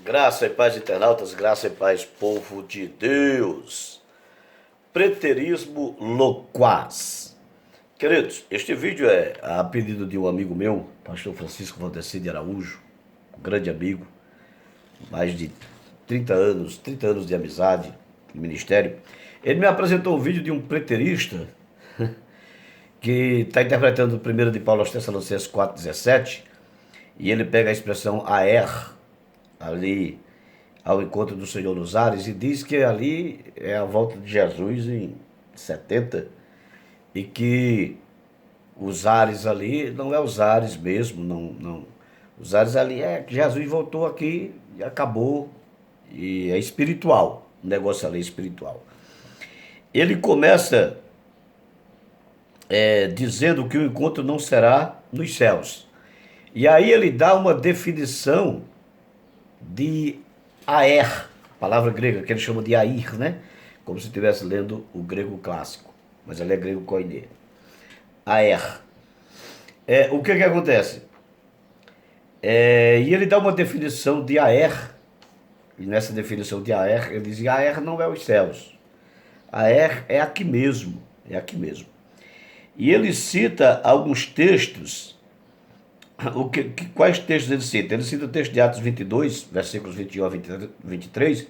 Graça e paz, internautas, graça e paz, povo de Deus. Preterismo loquaz. Queridos, este vídeo é a pedido de um amigo meu, pastor Francisco Valdeci de Araújo, um grande amigo, mais de 30 anos de amizade no ministério. Ele me apresentou um vídeo de um preterista que está interpretando o 1 de Paulo aos Tessalonicenses 4,17, e ele pega a expressão aer, ali ao encontro do Senhor nos ares, e diz que ali é a volta de Jesus em 70, e que os ares ali não é os ares mesmo, não. Os ares ali é que Jesus voltou aqui e acabou, e é espiritual, o negócio ali é espiritual. Ele começa dizendo que o encontro não será nos céus. E aí ele dá uma definição de aer, palavra grega que ele chama de air, né? Como se estivesse lendo o grego clássico, mas ele é grego koiné. Aer. O que acontece? E ele dá uma definição de aer, e nessa definição de aer, ele diz que aer não é os céus. Aer é aqui mesmo, é aqui mesmo. E ele cita alguns textos. Quais textos ele cita? Ele cita o texto de Atos 22, versículos 21 a 23,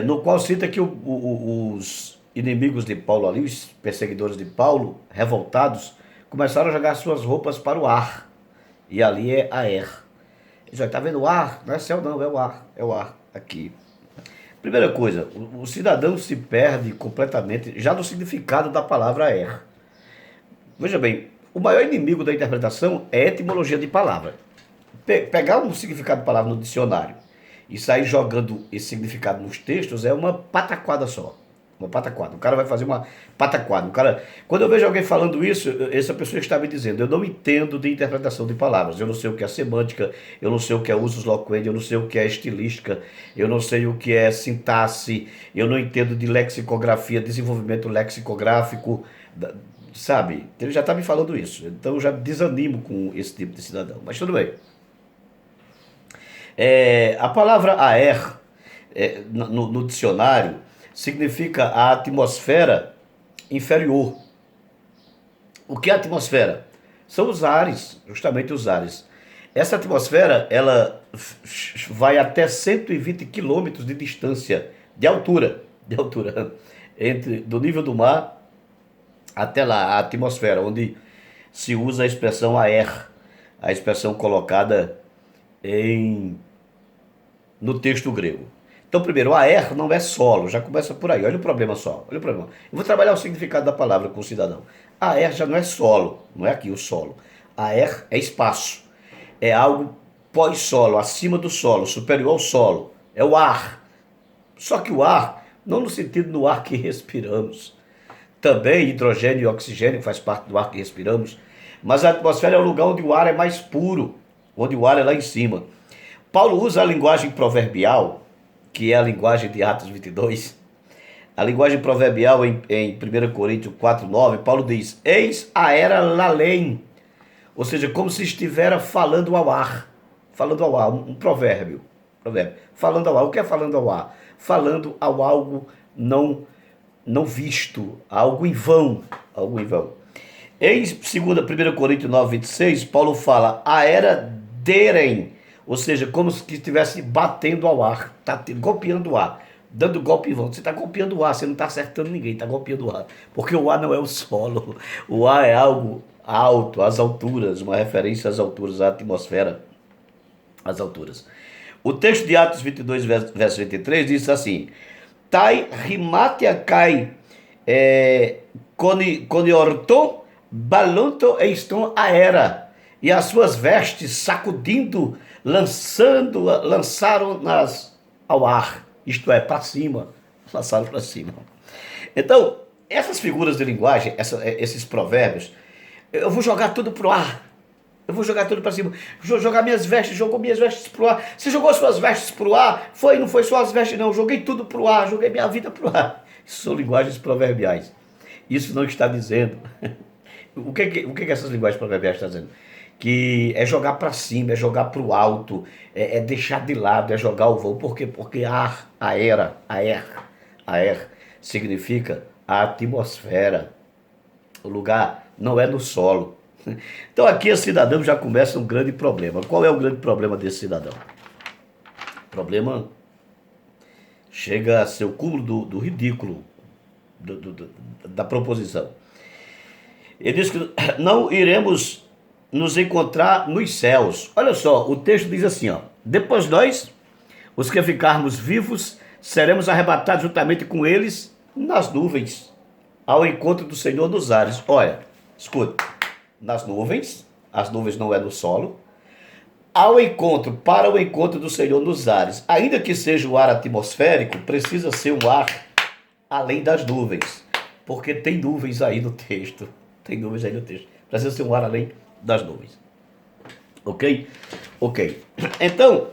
no qual cita que os inimigos de Paulo ali, os perseguidores de Paulo, revoltados, começaram a jogar suas roupas para o ar. E ali é aer. Ele está vendo o ar? Não é céu não, é o ar, aqui. Primeira coisa, o cidadão se perde completamente já no significado da palavra aer. Veja bem, o maior inimigo da interpretação é a etimologia de palavra. Pegar um significado de palavra no dicionário e sair jogando esse significado nos textos é uma pataquada só. Uma pataquada. O cara vai fazer uma pataquada. Quando eu vejo alguém falando isso, essa pessoa está me dizendo: eu não entendo de interpretação de palavras. Eu não sei o que é semântica, eu não sei o que é usus loquendi, eu não sei o que é estilística, eu não sei o que é sintaxe, eu não entendo de lexicografia, desenvolvimento lexicográfico, sabe? Ele já está me falando isso. Então eu já desanimo com esse tipo de cidadão. Mas tudo bem. A palavra aer, no dicionário, significa a atmosfera inferior. O que é a atmosfera? São os ares, justamente os ares. Essa atmosfera, ela vai até 120 quilômetros de distância, de altura, do nível do mar até lá, a atmosfera, onde se usa a expressão aer, a expressão colocada no texto grego. Então, primeiro, aer não é solo, já começa por aí. Olha o problema só, olha o problema. Eu vou trabalhar o significado da palavra com o cidadão. Aer já não é solo, não é aqui o solo. Aer é espaço, é algo pós-solo, acima do solo, superior ao solo. É o ar. Só que o ar, não no sentido do ar que respiramos. Também hidrogênio e oxigênio faz parte do ar que respiramos. Mas a atmosfera é o lugar onde o ar é mais puro, onde o ar é lá em cima. Paulo usa a linguagem proverbial, que é a linguagem de Atos 22. A linguagem proverbial em 1 Coríntios 4,9, Paulo diz: eis a era lalém. Ou seja, como se estivesse falando ao ar. Falando ao ar, um provérbio. Falando ao ar. O que é falando ao ar? Falando ao algo não visto, algo em vão. Algo em vão. Em 1 Coríntios 9,26, Paulo fala: a era derem. Ou seja, como se estivesse batendo ao ar, está golpeando o ar, dando golpe em vão. Você está golpeando o ar, você não está acertando ninguém, está golpeando o ar. Porque o ar não é o solo, o ar é algo alto, às alturas, uma referência às alturas, à atmosfera, às alturas. O texto de Atos 22, verso 23, diz assim: Tai rimatia kai coniorton balonto eston aera. E as suas vestes sacudindo, lançaram-nas ao ar, isto é, para cima, lançaram para cima. Então, essas figuras de linguagem, esses provérbios, eu vou jogar tudo pro ar, eu vou jogar tudo para cima, vou jogar minhas vestes, jogou minhas vestes pro ar. Você jogou suas vestes pro ar? Não foi só as vestes não, joguei tudo pro ar, joguei minha vida pro ar. Isso são linguagens proverbiais. Isso não está dizendo. O que essas linguagens proverbiais estão dizendo? que é jogar para cima, é jogar para o alto, é deixar de lado, é jogar o voo. Por quê? Porque aer significa a atmosfera. O lugar não é no solo. Então aqui esse cidadão já começa um grande problema. Qual é o grande problema desse cidadão? O problema chega a ser o cúmulo do ridículo da proposição. Ele diz que não iremos nos encontrar nos céus. Olha só, o texto diz assim, ó: depois nós, os que ficarmos vivos, seremos arrebatados juntamente com eles nas nuvens, ao encontro do Senhor nos ares. Olha, escuta, nas nuvens, as nuvens não é no solo, para o encontro do Senhor nos ares. Ainda que seja o ar atmosférico, precisa ser um ar além das nuvens, porque tem nuvens aí no texto. Tem nuvens aí no texto. Precisa ser um ar além das nuvens. Ok? Ok. Então,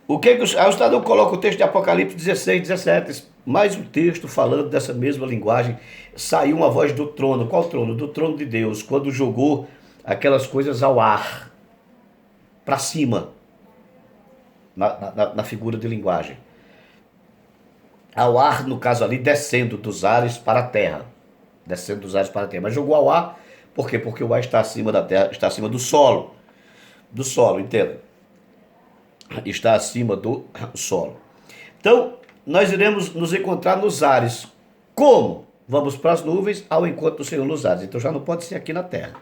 o que o Estadão coloca o texto de Apocalipse 16, 17, mais um texto falando dessa mesma linguagem. Saiu uma voz do trono. Qual trono? Do trono de Deus, quando jogou aquelas coisas ao ar, para cima, na figura de linguagem. Ao ar, no caso ali, descendo dos ares para a terra. Descendo dos ares para a terra. Mas jogou ao ar, por quê? Porque o ar está acima da terra, está acima do solo. Do solo, entenda? Está acima do solo. Então, nós iremos nos encontrar nos ares. Como? Vamos para as nuvens ao encontro do Senhor nos ares. Então já não pode ser aqui na terra.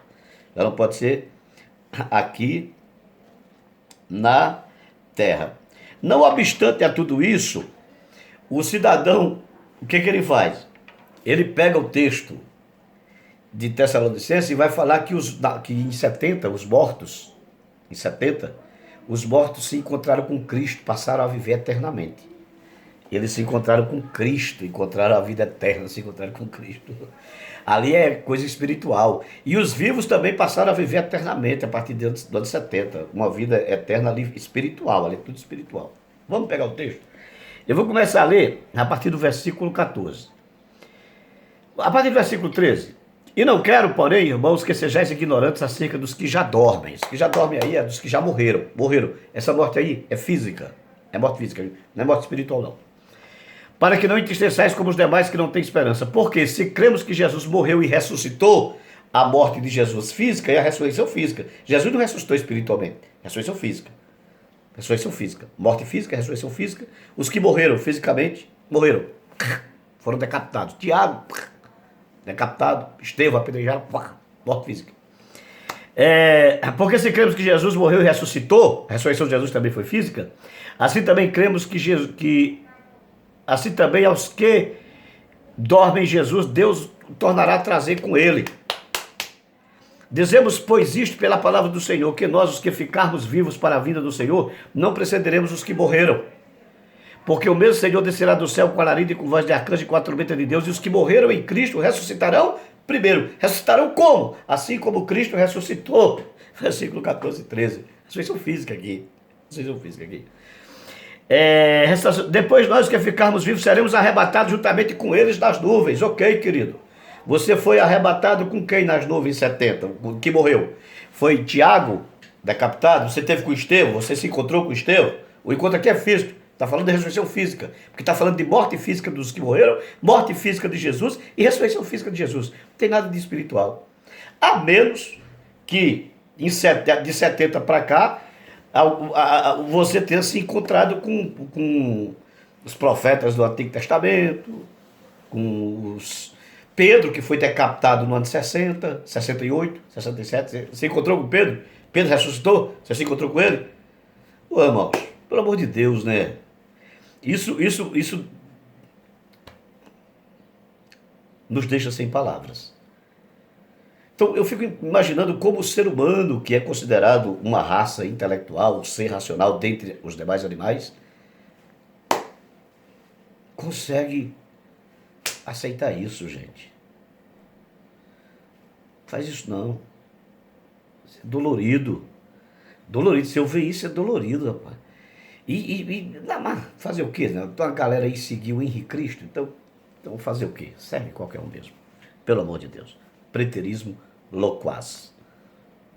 Já não pode ser aqui na terra. Não obstante a tudo isso, o cidadão, o que ele faz? Ele pega o texto de Tessalonicenses e vai falar que em 70, os mortos se encontraram com Cristo, passaram a viver eternamente. Eles se encontraram com Cristo, encontraram a vida eterna, se encontraram com Cristo. Ali é coisa espiritual. E os vivos também passaram a viver eternamente a partir do ano 70. Uma vida eterna ali espiritual, ali é tudo espiritual. Vamos pegar o texto? Eu vou começar a ler a partir do versículo 14. A partir do versículo 13. E não quero, porém, irmãos, que sejais ignorantes acerca dos que já dormem. Os que já dormem aí é dos que já morreram. Morreram. Essa morte aí é física. É morte física, não é morte espiritual, não. Para que não entristeçais como os demais que não têm esperança. Porque se cremos que Jesus morreu e ressuscitou, a morte de Jesus física e a ressurreição física. Jesus não ressuscitou espiritualmente. Ressurreição física. Ressurreição física. Morte física, ressurreição física. Os que morreram fisicamente, morreram. Foram decapitados. Tiago, decapitado. Estevão, apedrejado. Morte física. Porque se cremos que Jesus morreu e ressuscitou, a ressurreição de Jesus também foi física, assim também cremos assim também aos que dormem em Jesus, Deus tornará a trazer com ele. Dizemos, pois, isto pela palavra do Senhor, que nós, os que ficarmos vivos para a vinda do Senhor, não precederemos os que morreram. Porque o mesmo Senhor descerá do céu com alarido e com voz de arcanjo e com a trombeta de Deus, e os que morreram em Cristo ressuscitarão primeiro. Ressuscitarão como? Assim como Cristo ressuscitou. Versículo 14 e 13. Ressurreição física aqui. Ressurreição física aqui. Depois nós que ficarmos vivos seremos arrebatados juntamente com eles nas nuvens. Ok, querido? Você foi arrebatado com quem nas nuvens 70? O que morreu? Foi Tiago, decapitado? Você teve com Estevão? Você se encontrou com Estevão? O encontro aqui é físico. Está falando de ressurreição física. Porque está falando de morte física dos que morreram, morte física de Jesus e ressurreição física de Jesus. Não tem nada de espiritual. A menos que de 70 para cá, você tenha se encontrado com os profetas do Antigo Testamento, com Pedro, que foi decapitado no ano 60, 68, 67. Você encontrou com Pedro? Pedro ressuscitou? Você se encontrou com ele? Ô, irmãos, pelo amor de Deus, né? Isso nos deixa sem palavras. Então eu fico imaginando como o ser humano, que é considerado uma raça intelectual, um ser racional dentre os demais animais, consegue aceitar isso, gente. Faz isso não. Isso é dolorido. Dolorido. Se eu ver isso, é dolorido, rapaz. Não, mas fazer o quê? Né? Então a galera aí seguiu o Henrique Cristo, então fazer o quê? Serve qualquer um mesmo. Pelo amor de Deus. Preterismo loquaz.